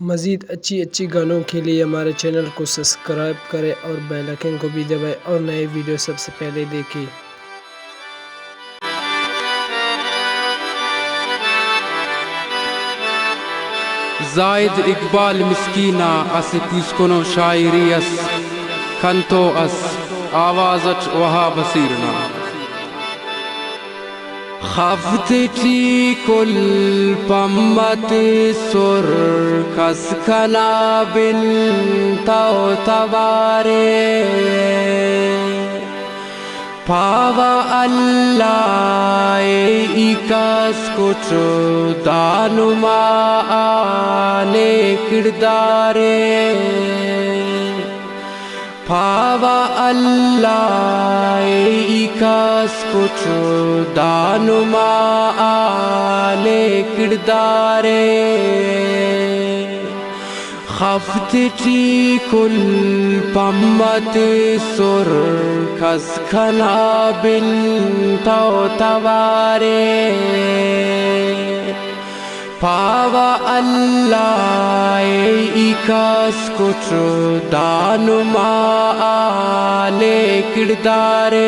مزید اچھی گانوں کے لیے ہمارے چینل کو سبسکرائب کریں اور بیل آئیکن کو بھی دبائیں اور نئے ویڈیو سب سے پہلے دیکھیں۔ زائد اقبال مسکینہ اس پیش کنو شاعری اس کنتو اس آوازت وہا بصیرنا خفتچی کل پمت سر کس کنا بن تو تبارے پاوا اللہ ایکاس کچھ دانما آنے کردارے پاوا اللہ ایکاس کچھ دانما آنے کردارے خفتچی کل پمت سر کس کھنا بن تو توارے پاوا اللہ ایکاس کچھ دانما آنے کردارے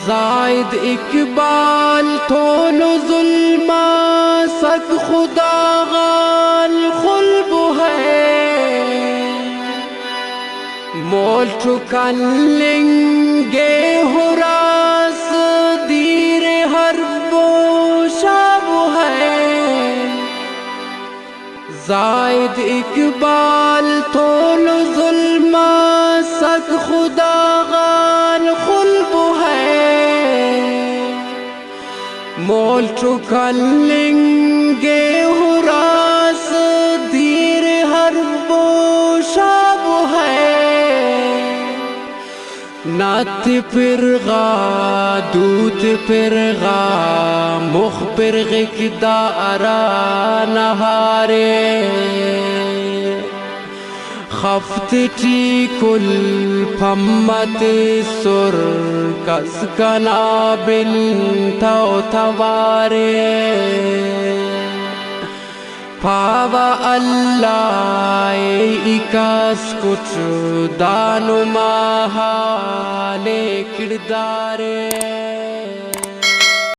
زائد اقبال تھونو ظلمہ سک خدا غال خلب ہے مول چکن لنگے ہراس دیر حرب و شاب ہے زائد اقبال تھونو ظلمہ سک خدا غال خلب ہے مول چکن لنگے ہراس دیر حرب و شاب ہے نات پرغا دوت پرغا مخ پرغک دارا نہارے خفتچی کل پمت سر کس کنا بن تو توارے پاوا اللہ ایکاس کچھ دانما آنے کردارے